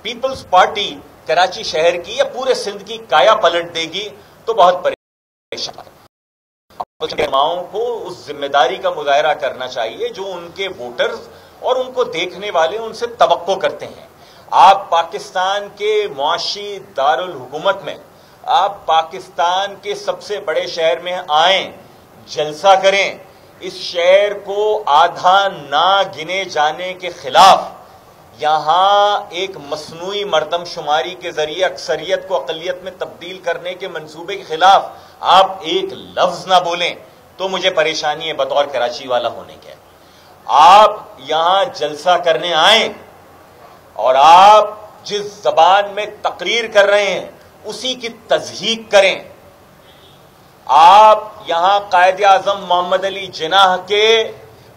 Peoples party Karachi शहर की या पूरे सिंध की काया पलट देगी तो बहुत परेशान है। माओं को उस जिम्मेदारी का मुजाहरा करना चाहिए जो उनके वोटर्स और उनको देखने वाले उनसे तवक्को करते हैं। आप पाकिस्तान के मुआशी दारुल हुकूमत में, आप पाकिस्तान के सबसे बड़े शहर में आएं, जलसा करें, इस शहर को आधा ना गिने जाने के खिलाफ यहां एक मसनूई मर्दमशुमारी के जरिए अक्सरियत को अकलियत में तब्दील करने के मंसूबे के खिलाफ आप एक लफ्ज ना बोलें तो मुझे परेशानी है बतौर कराची वाला होने के। आप यहां जलसा करने आए और आप जिस जबान में तकरीर कर रहे हैं उसी की तज़हीक करें। आप यहां कायदे आज़म मोहम्मद अली जिन्नाह के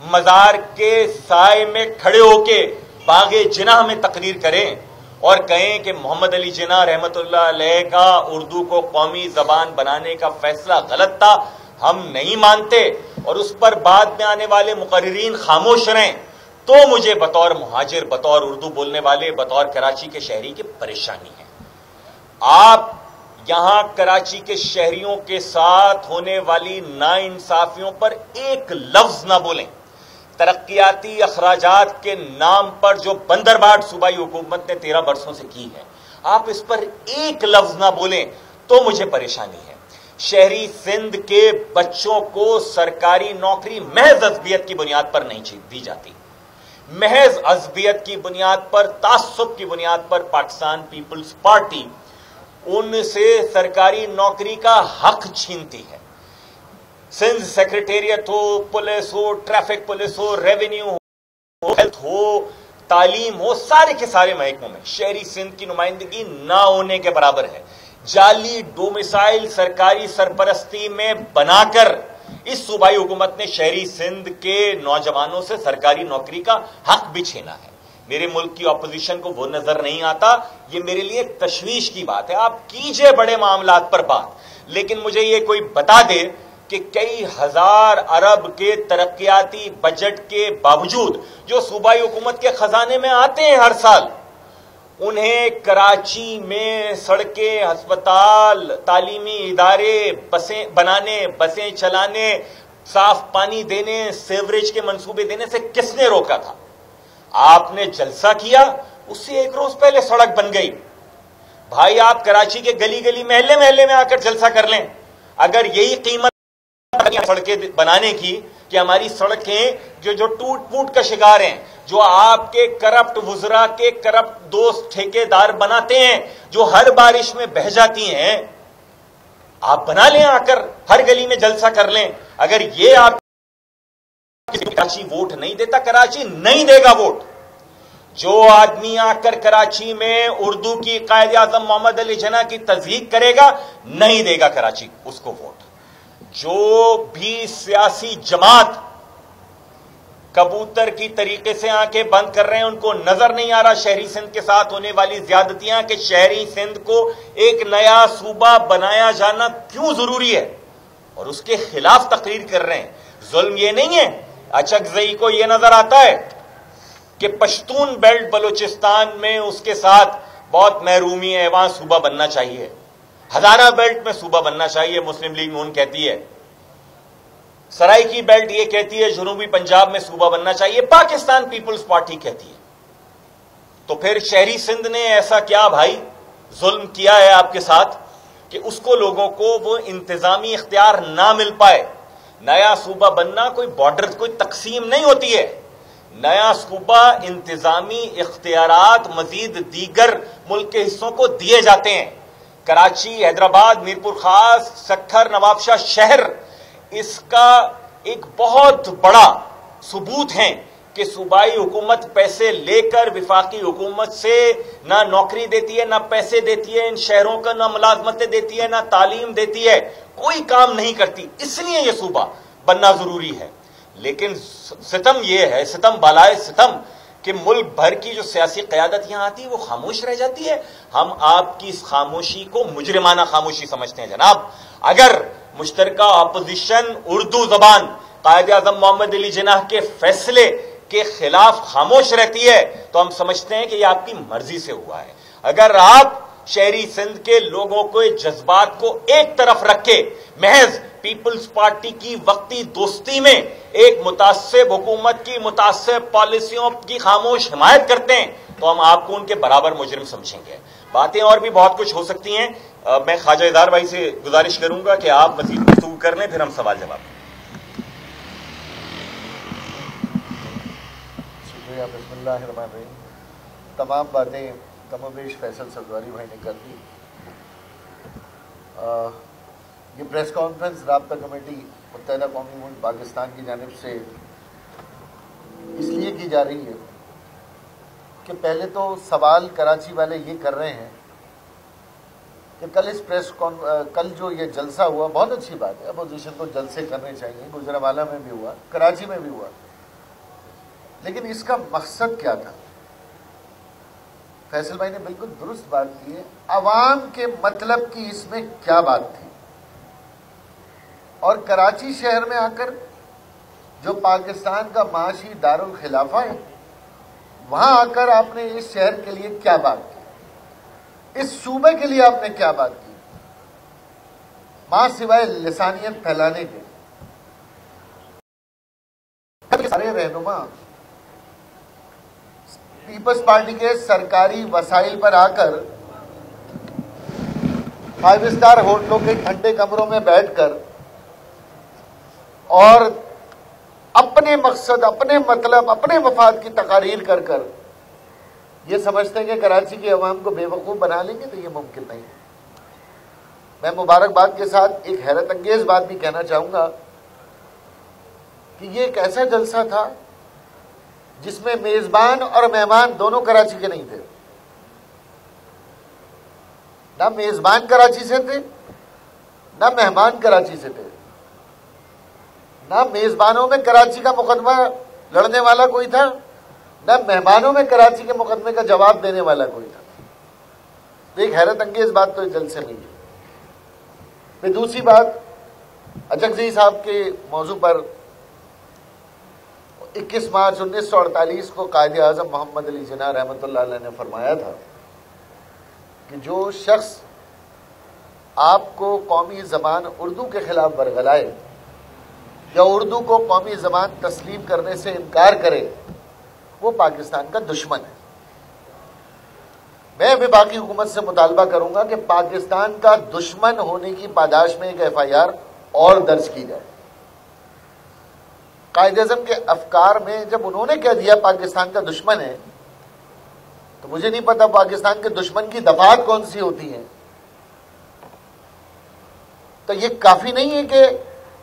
मजार के साए में खड़े होके बागे जिन्नाह में तकरीर करें और कहें कि मोहम्मद अली जिन्नाह रहमतुल्लाह अलैह का उर्दू को कौमी जबान बनाने का फैसला गलत था, हम नहीं मानते, और उस पर बाद में आने वाले मुकर्रिरीन खामोश रहें, तो मुझे बतौर मुहाजिर, बतौर उर्दू बोलने वाले, बतौर कराची के शहरी की परेशानी है। आप यहां कराची के शहरियों के साथ होने वाली नाइंसाफियों पर एक लफ्ज ना बोलें। तरक्कियाती अखराजात के नाम पर जो बंदरबाट सूबाई हुकूमत ने 13 बरसों से की है, आप इस पर एक लफ्ज ना बोलें तो मुझे परेशानी है। शहरी सिंध के बच्चों को सरकारी नौकरी महज अज़बियत की बुनियाद पर नहीं दी जाती। महज अज़बियत की बुनियाद पर, तास्सुब की बुनियाद पर पाकिस्तान पीपल्स पार्टी उनसे सरकारी नौकरी का हक छीनती है। सिंध सेक्रेटेरिएट हो, पुलिस हो, ट्रैफिक पुलिस हो, रेवेन्यू हो, हेल्थ हो, तालीम हो, सारे के सारे महकमों में शहरी सिंध की नुमाइंदगी ना होने के बराबर है। जाली डोमिसाइल सरकारी सरपरस्ती में बनाकर इस सूबाई हुकूमत ने शहरी सिंध के नौजवानों से सरकारी नौकरी का हक भी छीना है। मेरे मुल्क की ऑपोजिशन को वो नजर नहीं आता, ये मेरे लिए तशवीश की बात है। आप कीजिए बड़े मामलात पर बात, लेकिन मुझे ये कोई बता दे कि कई हजार अरब के तरक्कियाती बजट के बावजूद जो सूबाई हुकूमत के खजाने में आते हैं हर साल, उन्हें कराची में सड़कें, अस्पताल, तालीमी इदारे, बसें बनाने, बसें चलाने, साफ पानी देने, सीवरेज के मंसूबे देने से किसने रोका था? आपने जलसा किया, उससे एक रोज पहले सड़क बन गई। भाई, आप कराची के गली गली, महल्ले महल्ले में आकर जलसा कर लें। अगर यही कीमत सड़कें बनाने की कि हमारी सड़कें जो टूट फूट का शिकार हैं, जो आपके करप्ट वुज़रा के करप्ट दोस्त ठेकेदार बनाते हैं, जो हर बारिश में बह जाती हैं, आप बना लें, आकर हर गली में जलसा कर लें। अगर ये आप कराची वोट नहीं देता, कराची नहीं देगा वोट। जो आदमी आकर कराची में उर्दू की कायदे आज़म मोहम्मद अली जिन्नाह की तज़हीक करेगा, नहीं देगा कराची उसको वोट। जो भी सियासी जमात कबूतर की तरीके से आंखें बंद कर रहे हैं, उनको नजर नहीं आ रहा शहरी सिंध के साथ होने वाली ज्यादतियां, कि शहरी सिंध को एक नया सूबा बनाया जाना क्यों जरूरी है, और उसके खिलाफ तकरीर कर रहे हैं। जुल्म ये नहीं है, अचकजई को यह नजर आता है कि पश्तून बेल्ट बलूचिस्तान में उसके साथ बहुत महरूमी है, वहां सूबा बनना चाहिए। हजारा बेल्ट में सूबा बनना चाहिए, मुस्लिम लीग नून कहती है। सराइकी बेल्ट ये कहती है जनूबी पंजाब में सूबा बनना चाहिए, पाकिस्तान पीपल्स पार्टी कहती है। तो फिर शहरी सिंध ने ऐसा क्या भाई जुल्म किया है आपके साथ कि उसको लोगों को वो इंतजामी इख्तियार ना मिल पाए? नया सूबा बनना कोई बॉर्डर, कोई तकसीम नहीं होती है। नया सूबा इंतजामी इख्तियारात मजीद दीगर मुल्क के हिस्सों को दिए जाते हैं। कराची, हैदराबाद, मीरपुर खास, सक्खर, नवाबशाह शहर इसका एक बहुत बड़ा सबूत है कि सूबाई हुकूमत पैसे लेकर विफाकी हुकूमत से ना नौकरी देती है, ना पैसे देती है इन शहरों का, ना मुलाजमतें देती है, ना तालीम देती है, कोई काम नहीं करती। इसलिए यह सूबा बनना जरूरी है। लेकिन सितम यह है, सितम बालाए सितम, कि मुल्क भर की जो सियासी क़यादत यहां आती है वो खामोश रह जाती है। हम आपकी इस खामोशी को मुजरिमाना खामोशी समझते हैं जनाब। अगर मुश्तरका अपोजिशन उर्दू जबान कायदे आज़म मोहम्मद अली जिन्नाह के फैसले के खिलाफ खामोश रहती है तो हम समझते हैं कि यह आपकी मर्जी से हुआ है। अगर आप शहरी सिंध के लोगों के जज्बात को एक तरफ रख के महज पीपल्स पार्टी की वक्ती दोस्ती में एक मुतासिब हुकूमत की मुतासिब पॉलिसियों की खामोश हिमायत करते हैं तो हम आपको उनके बराबर मुजरिम समझेंगे। बातें और भी बहुत कुछ हो सकती हैं। मैं ख्वाजा इदार भाई से गुजारिश करूंगा कि आप मजीद गुफ्तगू कर लें, फिर हम सवाल जवाब। शुक्रिया। बिस्मिल्लाहिर्रहमानिर्रहीम। तमाम बातें कमोबेश फैसल सरदारी भाई ने कर दी। ये प्रेस कॉन्फ्रेंस राब्ता कमेटी मुत्तहिदा कौमी मुल्क पाकिस्तान की जानिब से इसलिए की जा रही है कि पहले तो सवाल कराची वाले ये कर रहे हैं कि कल जो ये जलसा हुआ बहुत अच्छी बात है, अपोजिशन को जलसे करने चाहिए, गुजरांवाला में भी हुआ, कराची में भी हुआ, लेकिन इसका मकसद क्या था? फैसल भाई ने बिल्कुल दुरुस्त बात की है। अवाम के मतलब की इसमें क्या बात थी? और कराची शहर में आकर जो पाकिस्तान का माशी दारुल खिलाफा है वहां आकर आपने इस शहर के लिए क्या बात की? इस सूबे के लिए आपने क्या बात की? मां सिवाय लिसानियत फैलाने के सारे रहनुमा पीपल्स पार्टी के सरकारी वसाइल पर आकर 5 स्टार होटलों के ठंडे कमरों में बैठकर और अपने मकसद, अपने मतलब, अपने मफाद की तकारीर कर कर ये समझते हैं कि कराची के अवाम को बेवकूफ़ बना लेंगे, तो ये मुमकिन नहीं। मैं मुबारकबाद के साथ एक हैरत अंगेज बात भी कहना चाहूंगा कि ये एक ऐसा जलसा था जिसमें मेजबान और मेहमान दोनों कराची के नहीं थे। ना मेजबान कराची से थे, ना मेहमान कराची से थे। ना मेजबानों में कराची का मुकदमा लड़ने वाला कोई था, ना मेहमानों में कराची के मुकदमे का जवाब देने वाला कोई था। तो एक हैरत अंगेज बात तो जलसे में है। फिर दूसरी बात, अचकज़ई साहब के मौजू पर 21 मार्च 1948 को कायदे आज़म मोहम्मद अली जिन्ना रहमतुल्लाह अलैह ने फरमाया था कि जो शख्स आपको कौमी ज़बान उर्दू के खिलाफ बरगलाए या उर्दू को कौमी ज़बान तस्लीम करने से इनकार करे वो पाकिस्तान का दुश्मन है। मैं भी बाकी हुकूमत से मुतालबा करूंगा कि पाकिस्तान का दुश्मन होने की पादाश में एक FIR और दर्ज की जाए। कायदे-ए-आज़म के अफकार में जब उन्होंने कह दिया पाकिस्तान का दुश्मन है, तो मुझे नहीं पता पाकिस्तान के दुश्मन की दफात कौन सी होती है। तो ये काफी नहीं है कि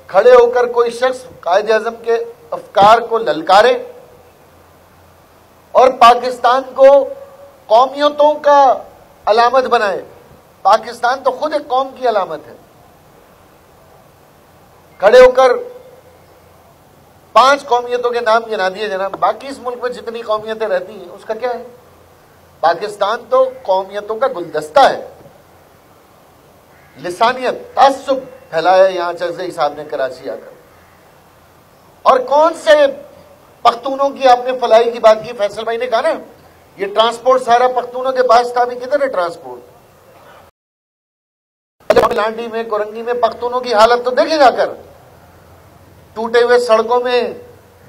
खड़े होकर कोई शख्स कायदे-ए-आज़म के अफकार को ललकारे और पाकिस्तान को कौमियतों का अलामत बनाए। पाकिस्तान तो खुद एक कौम की अलामत है। खड़े होकर 5 कौमियतों के नाम गिना दिए जनाब, बाकी इस मुल्क में जितनी कौमियतें रहती हैं उसका क्या है? पाकिस्तान तो कौमियतों का गुलदस्ता है। लिसानियत, तासुब फैलाया यहां अचकज़ई साहब ने कराची आकर। और कौन से पख्तूनों की आपने फलाई की बात की? फैसल भाई ने कहा ना ये ट्रांसपोर्ट सारा पख्तूनों के पास था। भी किधर है ट्रांसपोर्ट? लांडी में, कोरंगी में पख्तूनों की हालत तो देखे जाकर। टूटे हुए सड़कों में,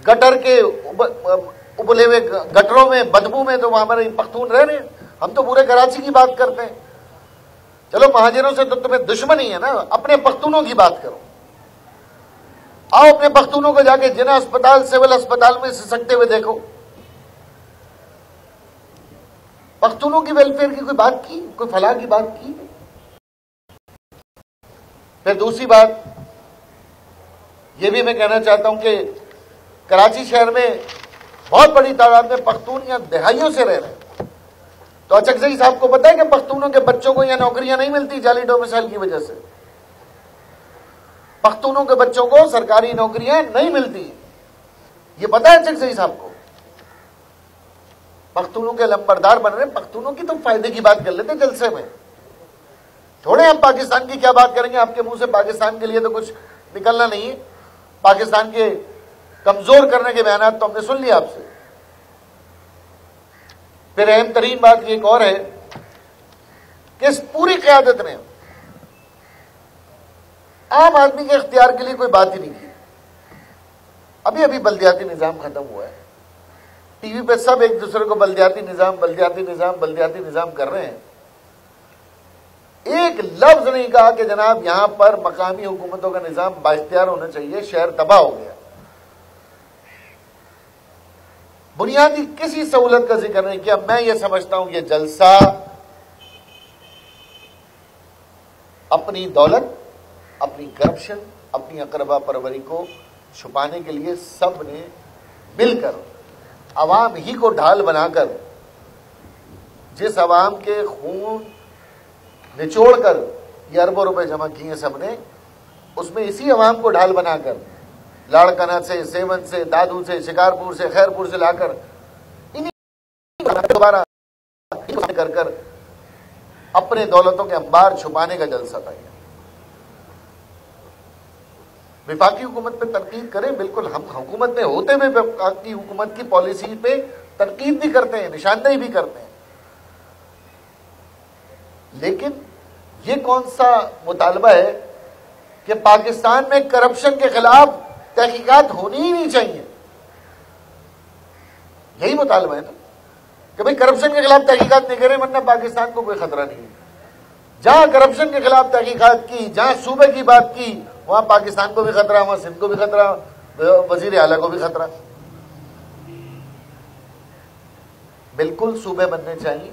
गटर के उबले हुए गटरों में, बदबू में तो हमारे पख्तून रह रहे हैं। हम तो पूरे कराची की बात करते हैं। चलो महाजिरों से तो तुम्हें दुश्मनी है ना, अपने पख्तूनों की बात करो। आओ अपने पख्तूनों को जाके जिन्ना अस्पताल, सिविल अस्पताल में सिसकते हुए देखो। पख्तूनों की वेलफेयर की कोई बात की, कोई फलाह की बात की? फिर दूसरी बात यह भी मैं कहना चाहता हूं कि कराची शहर में बहुत बड़ी तादाद में पख्तून या दहाइयों से रह रहे हैं। तो अचकज़ई साहब को पता है कि पख्तूनों के बच्चों को यह नौकरियां नहीं मिलती जाली डोमिसाइल की वजह से। पख्तूनों के बच्चों को सरकारी नौकरियां नहीं मिलती, ये पता है अचकज़ई साहब को। पख्तूनों के लंबरदार बन रहे। पख्तूनों की तो फायदे की बात कर लेते जलसे में, थोड़े हम पाकिस्तान की क्या बात करेंगे। आपके मुंह से पाकिस्तान के लिए तो कुछ निकलना नहीं है। पाकिस्तान के कमजोर करने के बयान तो हमने सुन लिया आपसे। फिर अहम तरीन बात एक और है कि इस पूरी क़यादत ने आम आदमी के इख्तियार के लिए कोई बात ही नहीं की। अभी अभी बल्दियाती निजाम खत्म हुआ है, टीवी पे सब एक दूसरे को बल्दियाती निजाम बल्दियाती निजाम बल्दियाती निजाम कर रहे हैं। एक लफ्ज नहीं कहा कि जनाब यहां पर मकामी हुकूमतों का निजाम बाइख्तियार होना चाहिए, शहर तबाह हो गया। बुनियादी किसी सहूलत का जिक्र नहीं किया। मैं ये समझता हूं ये जलसा अपनी दौलत, अपनी करप्शन, अपनी अकरबा परवरी को छुपाने के लिए सब ने मिलकर अवाम ही को ढाल बनाकर, जिस अवाम के खून निचोड़कर ये अरबों रुपए जमा किए सबने, उसमें इसी अवाम को ढाल बनाकर लाड़कना से, सेवन से, दादू से, शिकारपुर से, खैरपुर से लाकर इन्हीं दोबारा कर अपने दौलतों के अंबार छुपाने का जलसा था। विफाकी हुकूमत पे तनकीद करें, बिल्कुल हम हुकूमत में होते हुए विफाकी हुकूमत की पॉलिसी पे तनकीद भी करते हैं, निशानदेही भी करते हैं, लेकिन ये कौन सा मुतालबा है कि पाकिस्तान में करप्शन के खिलाफ तहकीकात होनी ही नहीं चाहिए? यही मुतालबा है ना कि भाई करप्शन के खिलाफ तहकीकात नहीं करें वरना पाकिस्तान को कोई खतरा नहीं है। जहां करप्शन के खिलाफ तहकीकात की, जहां सूबे की बात की, वहां पाकिस्तान को भी खतरा, वहां सिंध को भी खतरा, वजीर आला को भी खतरा। बिल्कुल सूबे बनने चाहिए,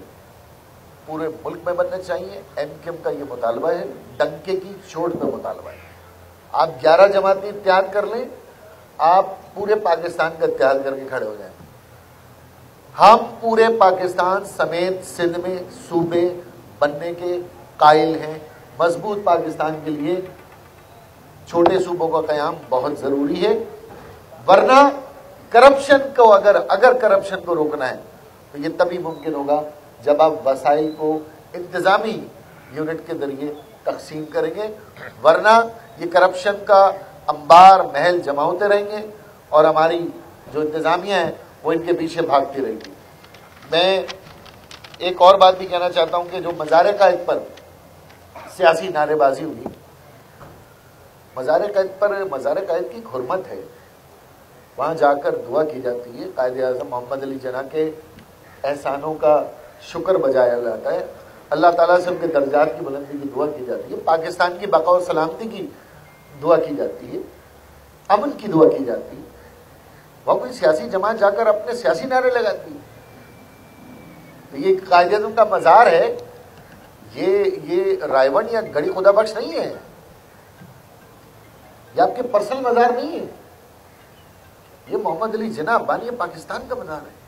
पूरे मुल्क में बनने चाहिए। एमक्यूएम का ये मुतालबा है, डंके की चोट पे मुतालबा है। आप 11 जमाती इत्तेहाद कर लें, आप पूरे पाकिस्तान का इत्तेहाद करके खड़े हो जाएं। हम पूरे पाकिस्तान समेत सिंध में सूबे बनने के कायल हैं। मजबूत पाकिस्तान के लिए छोटे सूबों का कयाम बहुत जरूरी है, वरना करप्शन को अगर करप्शन को रोकना है तो ये तभी मुमकिन होगा जब आप वसाइल को इंतजामी यूनिट के जरिए तकसीम करेंगे, वरना ये करप्शन का अंबार महल जमा होते रहेंगे और हमारी जो इंतजामिया है वो इनके पीछे भागती रहेगी। मैं एक और बात भी कहना चाहता हूं कि जो मज़ार-ए-क़ायद पर सियासी नारेबाजी हुई, मज़ार-ए-क़ायद की हुर्मत है, वहां जाकर दुआ की जाती है, कायद-ए-आज़म मोहम्मद अली जिन्ना के एहसानों का शुक्र बजाया जाता है, अल्लाह ताला से उनके दर्जात की बुलंदी की दुआ की जाती है, पाकिस्तान की बका और सलामती की दुआ की जाती है, अमन की दुआ की जाती है। वह कोई सियासी जमात जाकर अपने सियासी नारे लगाती है। तो ये कायद-ए-आज़म का मज़ार है, ये रायवन या गड़ी खुदा बख्श नहीं है, ये आपके पर्सनल मज़ार नहीं है, ये मोहम्मद अली जिन्ना अब्बानी पाकिस्तान का मज़ार है।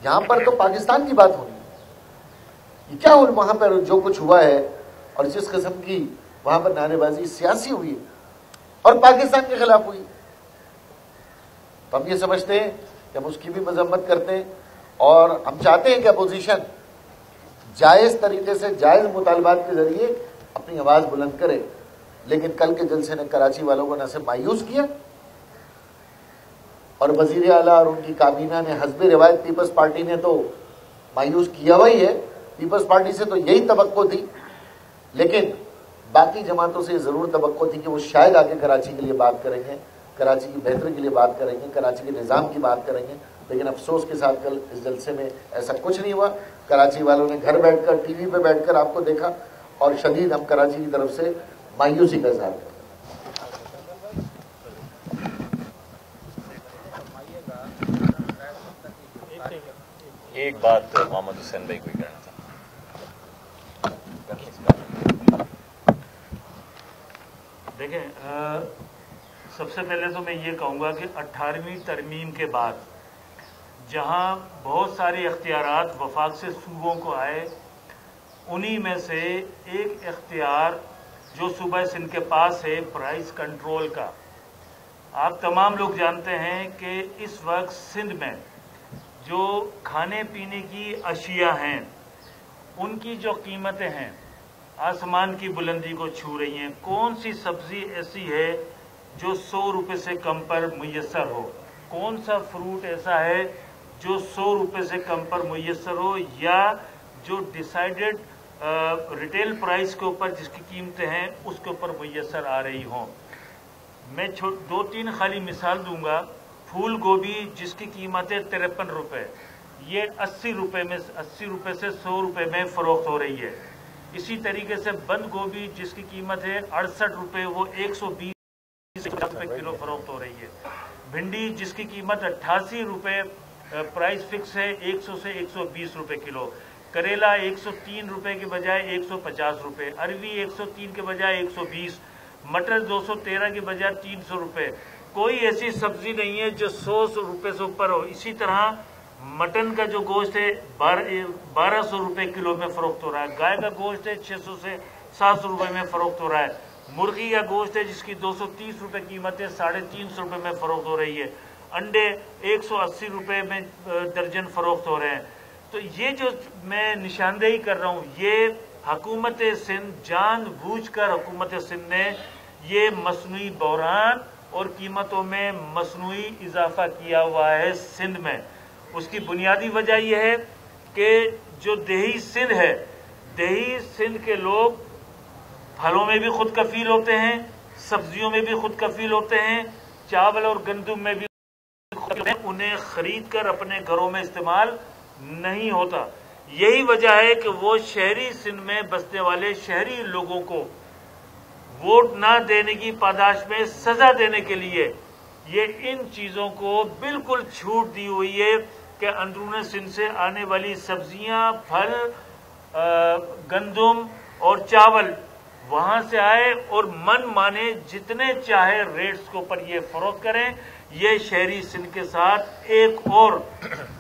यहां पर तो पाकिस्तान की बात होनी है। ये क्या हुआ वहां पर जो कुछ हुआ है और जिस किस्म की वहां पर नारेबाजी सियासी हुई है और पाकिस्तान के खिलाफ हुई, तो हम ये समझते हैं कि हम उसकी भी मजम्मत करते हैं और हम चाहते हैं कि अपोजिशन जायज तरीके से जायज मुतालबात के जरिए अपनी आवाज बुलंद करे। लेकिन कल के जलसे ने कराची वालों को न सिर्फ मायूस किया और वजीर आला और उनकी काबीना ने हस्बे रिवायत पीपल्स पार्टी ने तो मायूस किया हुआ ही है। पीपल्स पार्टी से तो यही तवक्को थी, लेकिन बाकी जमातों से जरूर तवक्को थी कि वो शायद आके कराची के लिए बात करेंगे, कराची की बेहतरी के लिए बात करेंगे, कराची के निज़ाम की बात करेंगे। लेकिन अफसोस के साथ कल इस जलसे में ऐसा कुछ नहीं हुआ। कराची वालों ने घर बैठकर टीवी पे बैठकर आपको देखा और शदीद हम कराची की तरफ से मायूसी का इज़हार करते। एक बात मोहम्मद हुसैन भाई को कहना था। देखें, सबसे पहले तो मैं ये कहूँगा कि 18वीं तरमीम के बाद जहाँ बहुत सारे इख्तियारात वफाक से सूबों को आए, उन्हीं में से एक इख्तियार जो सूबा सिंध के पास है प्राइस कंट्रोल का। आप तमाम लोग जानते हैं कि इस वक्त सिंध में जो खाने पीने की अशिया हैं उनकी जो कीमतें हैं आसमान की बुलंदी को छू रही हैं। कौन सी सब्जी ऐसी है जो 100 रुपये से कम पर मुयस्सर हो? कौन सा फ्रूट ऐसा है जो 100 रुपये से कम पर मुयस्सर हो, या जो डिसाइडेड रिटेल प्राइस के ऊपर जिसकी कीमतें हैं उसके ऊपर मुयस्सर आ रही हों? मैं 2-3 खाली मिसाल दूंगा। फूल गोभी जिसकी कीमत है 53 रुपये, ये 80 रुपये से 100 रुपये में फरोख्त हो रही है। इसी तरीके से बंद गोभी जिसकी कीमत है 68 रुपये, वो 120 रुपये किलो फरोख्त हो रही है। भिंडी जिसकी कीमत 88 रुपये प्राइस फिक्स है, 100 से 120 रुपये किलो। करेला 103 रुपये के बजाय 150 रुपये, अरवी 103 के बजाय 120, मटर 213 के बजाय 300 रुपये। कोई ऐसी सब्जी नहीं है जो 100 रुपये से ऊपर हो। इसी तरह मटन का जो गोश्त है 1200 रुपये किलो में फरोख्त हो रहा है। गाय का गोश्त है 600 से 700 रुपये में फरोख्त हो रहा है। मुर्गी का गोश्त है जिसकी 230 रुपये कीमत है, 350 रुपये में फरोख्त हो रही है। अंडे 180 रुपये में दर्जन फरोख्त हो रहे हैं। तो ये जो मैं निशानदेही कर रहा हूँ, ये हुकूमत सिंध जानबूझकर हुकूमत सिंध ने ये मसनूई बहरान और कीमतों में मसनूई इजाफा किया हुआ है सिंध में। उसकी बुनियादी वजह यह है कि जो देही सिंध है, देही सिंध के लोग फलों में भी खुद कफील होते हैं, सब्जियों में भी खुद कफील होते हैं, चावल और गंदुम में भी उन्हें खरीद कर अपने घरों में इस्तेमाल नहीं होता। यही वजह है कि वो शहरी सिंध में बसने वाले शहरी लोगों को वोट ना देने की पादाश में सजा देने के लिए ये इन चीजों को बिल्कुल छूट दी हुई है कि अंदरूनी सिंध से आने वाली सब्जियां, फल, गंदुम और चावल वहां से आए और मन माने जितने चाहे रेट्स के ऊपर ये फरोख्त करें। ये शहरी सिंध के साथ एक और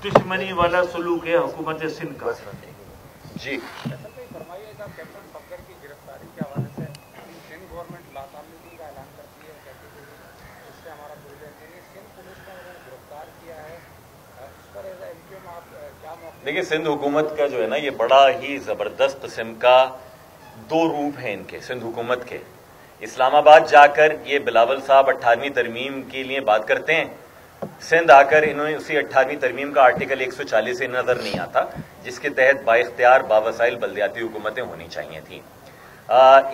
दुश्मनी वाला सलूक है हुकूमत सिंध का। जी फरमाइएगा, कैप्टन फक्कर की गिरफ्तारी के हवाले से सिंध गवर्नमेंट लाताल्लुकी का ऐलान करती है, कहती है इससे हमारा कोई लेना नहीं। सिंध पुलिस ने उन्हें गिरफ्तार किया है, इस पर एज एमपीएम आप क्या मौका? देखिए, सिंध हुकूमत का जो है ना, ये बड़ा ही जबरदस्त किस्म का दो रूप है इनके, सिंध हुकूमत के। इस्लामाबाद जाकर ये बिलावल साहब 18वीं तरमीम के लिए बात करते हैं, सिंध आकर इन्होंने उसी 18वीं तरमीम का आर्टिकल 140 से नजर नहीं आता, जिसके तहत बाइख्तियार बावसाइल बल्दियाती हुकूमतें होनी चाहिए थी।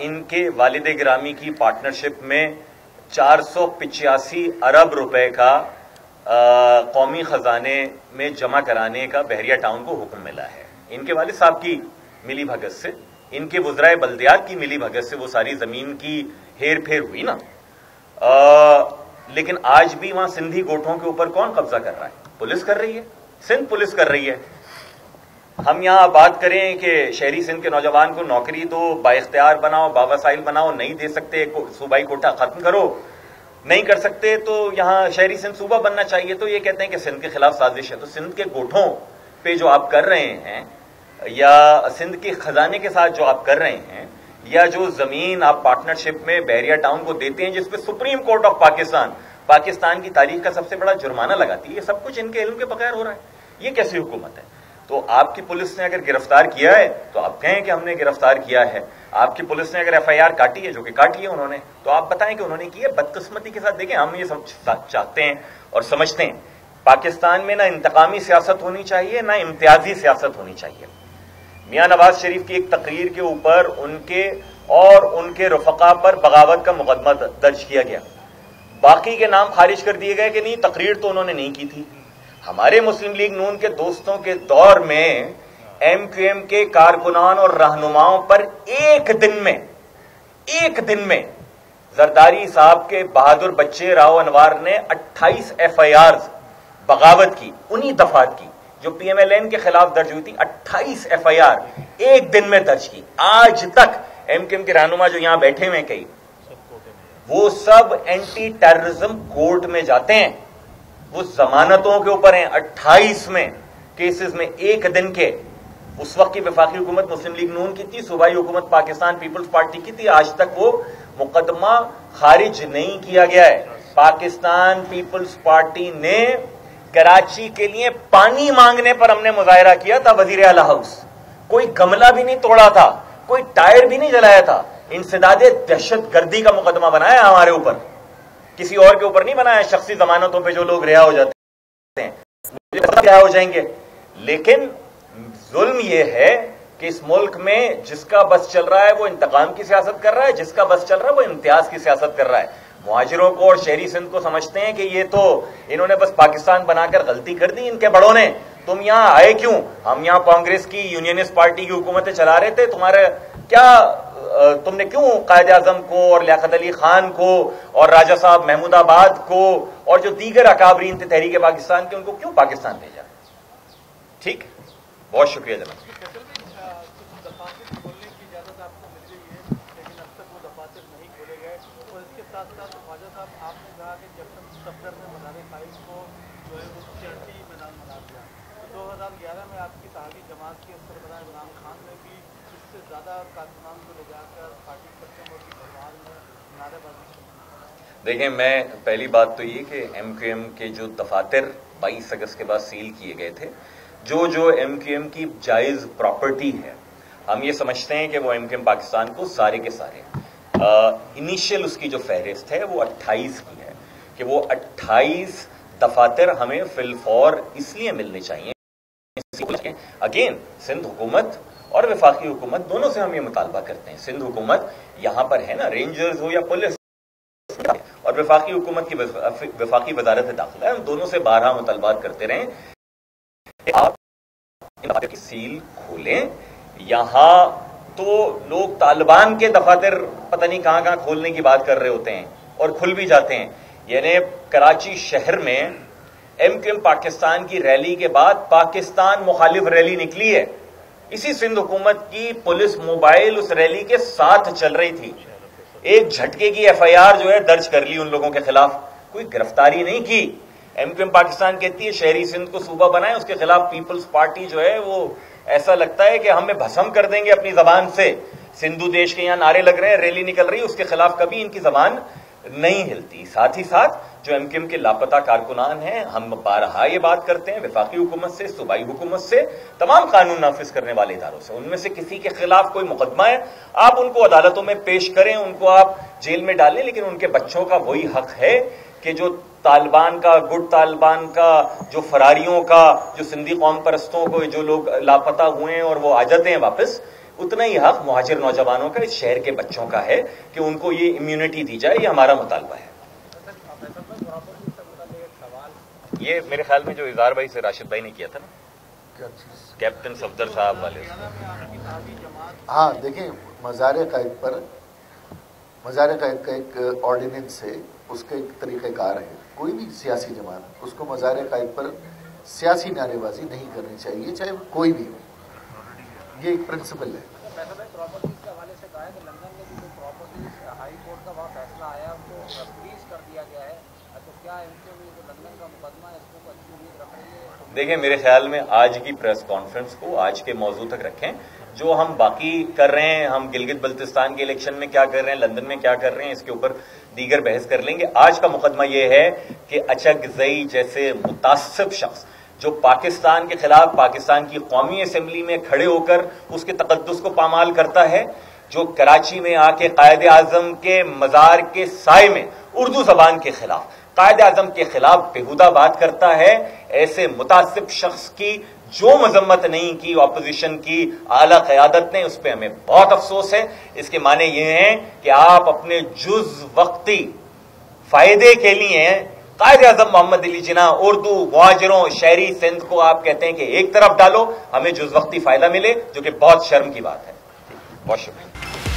इनके वालिद गिरामी की पार्टनरशिप में 485 अरब रुपए का कौमी खजाने में जमा कराने का बहरिया टाउन को हुक्म मिला है। इनके वालिद साहब की मिली भगत से, इनके वुज़राए बल्दियात की मिली भगत से वो सारी जमीन की हेर फेर हुई ना। लेकिन आज भी वहां सिंधी गोठों के ऊपर कौन कब्जा कर रहा है? पुलिस कर रही है, सिंध पुलिस कर रही है। हम यहां बात करें कि शहरी सिंध के नौजवान को नौकरी दो, बाइख्तियार बनाओ, बावसाइल बनाओ, नहीं दे सकते सूबाई कोटा खत्म करो, नहीं कर सकते तो यहां शहरी सिंध सूबा बनना चाहिए। तो ये कहते हैं कि सिंध के खिलाफ साजिश है। तो सिंध के गोठों पे जो आप कर रहे हैं, या सिंध के खजाने के साथ जो आप कर रहे हैं, या जो जमीन आप पार्टनरशिप में बहरिया टाउन को देते हैं, जिसपे सुप्रीम कोर्ट ऑफ पाकिस्तान की तारीख का सबसे बड़ा जुर्माना लगाती है, ये सब कुछ इनके इल्म के बगैर हो रहा है। ये कैसी हुकूमत है? तो आपकी पुलिस ने अगर गिरफ्तार किया है तो आप कहें कि हमने गिरफ्तार किया है। आपकी पुलिस ने अगर FIR काटी है, जो कि काटी है उन्होंने, तो आप बताएं कि उन्होंने की है। बदकिस्मती के साथ देखें, हम ये सब चाहते हैं और समझते हैं, पाकिस्तान में ना इंतकामी सियासत होनी चाहिए, ना इम्तियाजी सियासत होनी चाहिए। मियां नवाज शरीफ की एक तकरीर के ऊपर उनके और उनके रफका पर बगावत का मुकदमा दर्ज किया गया, बाकी के नाम खारिज कर दिए गए कि नहीं, तकरीर तो उन्होंने नहीं की थी। हमारे मुस्लिम लीग नून के दोस्तों के दौर में MQM के कारकुनान और रहनुमाओं पर एक दिन में जरदारी साहब के बहादुर बच्चे राव अनवार ने 28 FIRs बगावत की, उन्हीं दफात की जो PMLN के खिलाफ दर्ज हुई थी। 28 FIR एक दिन में दर्ज की। आज तक MQM के रहनुमा जो यहां बैठे हुए कई, वो सब एंटी टेररिज्म कोर्ट में जाते हैं, वो जमानतों के ऊपर हैं। 28 में केसेस में एक दिन के। उस वक्त की वफाकी हुकूमत मुस्लिम लीग नून की थी, सूबाई हुकूमत पाकिस्तान पीपल्स पार्टी की थी। आज तक वो मुकदमा खारिज नहीं किया गया है। पाकिस्तान पीपल्स पार्टी ने कराची के लिए पानी मांगने पर हमने मुजाहरा किया था वजीर आला हाउस, कोई गमला भी नहीं तोड़ा था, कोई टायर भी नहीं जलाया था। इंसदादे दहशत गर्दी का मुकदमा बनाया हमारे ऊपर। किसी और के ऊपर नहीं बना है। शख्सी जमानतों पे जो लोग रिहा हो जाते हैं मुझे पता रिहा हो जाएंगे, लेकिन जुल्म यह है कि इस मुल्क में जिसका बस चल रहा है वो इंतकाम की सियासत कर रहा है, जिसका बस चल रहा है वो इम्तियाज की सियासत कर रहा है। मुहाजिरों को और शहरी सिंध को समझते हैं कि ये तो इन्होंने बस पाकिस्तान बनाकर गलती कर दी इनके बड़ों ने, तुम यहां आए क्यों? हम यहां कांग्रेस की यूनियनिस्ट पार्टी की हुकूमतें चला रहे थे, तुम्हारे क्या तुमने क्यों कायद आजम को और लियाकत अली खान को और राजा साहब महमूदाबाद को और जो दीगर अकाबरीन थे तहरीक पाकिस्तान के, उनको क्यों पाकिस्तान भेजा? ठीक, बहुत शुक्रिया जनाब। देखें, मैं पहली बात तो ये कि MQM के जो दफातर 22 अगस्त के बाद सील किए गए थे, जो MQM की जायज प्रॉपर्टी है, हम ये समझते हैं कि वो MQM पाकिस्तान को सारे के सारे इनिशियल उसकी जो फहरिस्त है वो 28 की है कि वो 28 दफातर हमें फिलफौर इसलिए मिलने चाहिए। अगेन सिंध हुकूमत और वफाकी हुकूमत दोनों से हम ये मुतालबा करते हैं। सिंध हुकूमत यहां पर है ना, रेंजर्स हो या पुलिस, और वफाकी हुकूमत की वफाकी वजारत दाखिला है, हम दोनों से 12 मुतालबात करते रहे कि आप इन की सील खोलें। यहां तो लोग तालिबान के दफातर पता नहीं कहां कहां खोलने की बात कर रहे होते हैं और खुल भी जाते हैं। यानी कराची शहर में MQM पाकिस्तान की रैली के बाद पाकिस्तान मुखालिफ रैली निकली है, इसी सिंध हुकूमत की पुलिस मोबाइल उस रैली के साथ चल रही थी। एक झटके की FIR जो है दर्ज कर ली उन लोगों के खिलाफ, कोई गिरफ्तारी नहीं की। MQM पाकिस्तान कहती है शहरी सिंध को सूबा बनाए, उसके खिलाफ पीपल्स पार्टी जो है वो ऐसा लगता है कि हमें भस्म कर देंगे अपनी जबान से। सिंधु देश के यहां नारे लग रहे हैं, रैली निकल रही है, उसके खिलाफ कभी इनकी जबान नहीं हिलती। साथ ही साथ जो MQM के लापता कारकुनान हैं, हम बारहा ये बात करते हैं वफाकी हुकूमत से, सूबाई हुकूमत से, तमाम कानून नाफिज करने वाले इदारों से, उनमें से किसी के खिलाफ कोई मुकदमा है, आप उनको अदालतों में पेश करें, उनको आप जेल में डालें, लेकिन उनके बच्चों का वही हक है कि जो तालिबान का, गुड तालिबान का, जो फरारियों का, जो सिंधी कौम परस्तों को जो लोग लापता हुए हैं और वो आ जाते हैं वापस, उतना ही हक मुहाजिर नौजवानों का, इस शहर के बच्चों का है कि उनको ये इम्यूनिटी दी जाए। ये हमारा मुतालबा है। ये मेरे ख्याल में जो इज़हार भाई से राशिद भाई ने किया था ना, कैप्टन सफदर साहब वाले। हाँ, देखिए, मज़ार क़ायद का एक ऑर्डिनेंस है, उसका एक तरीक़ाकार है। कोई भी सियासी जमात उसको मज़ार क़ायद पर सियासी नारेबाजी नहीं करनी चाहिए, चाहे वो कोई भी हो। ये एक प्रिंसिपल है। प्रॉपर्टीज के हवाले से कहा है कि लंदन में भी जो प्रॉपर्टीज हाई कोर्ट का वहाँ फैसला आया उनको फ्रीज कर दिया गया है, तो क्या MQM जो लंदन का मुकदमा है इसको अच्छी उम्मीद रख रही है? देखिए, मेरे ख्याल में आज की प्रेस कॉन्फ्रेंस को आज के मौजू तक रखें। जो हम बाकी कर रहे हैं, हम गिलगित बल्तिस्तान के इलेक्शन में क्या कर रहे हैं, लंदन में क्या कर रहे हैं, इसके ऊपर दीगर बहस कर लेंगे। आज का मुकदमा यह है कि अचकजई जैसे मुतासिब शख्स जो पाकिस्तान के खिलाफ पाकिस्तान की कौमी असेंबली में खड़े होकर उसके तकद्दुस को पामाल करता है, जो कराची में आके कायद आजम के मजार के साए में उर्दू जबान के खिलाफ, कायद आजम के खिलाफ बेहुदा बात करता है, ऐसे मुतासिब शख्स की जो मजम्मत नहीं की ऑपोजिशन की आला क़यादत ने, उस पर हमें बहुत अफसोस है। इसके माने ये हैं कि आप अपने जुज़ वक्ती फायदे के लिए कायद आज़म मोहम्मद अली जिन्ना, उर्दू, मुहाजिरों, शहरी सिंध को आप कहते हैं कि एक तरफ डालो, हमें जुज़ वक्ती फायदा मिले, जो कि बहुत शर्म की बात है। बहुत शुक्रिया।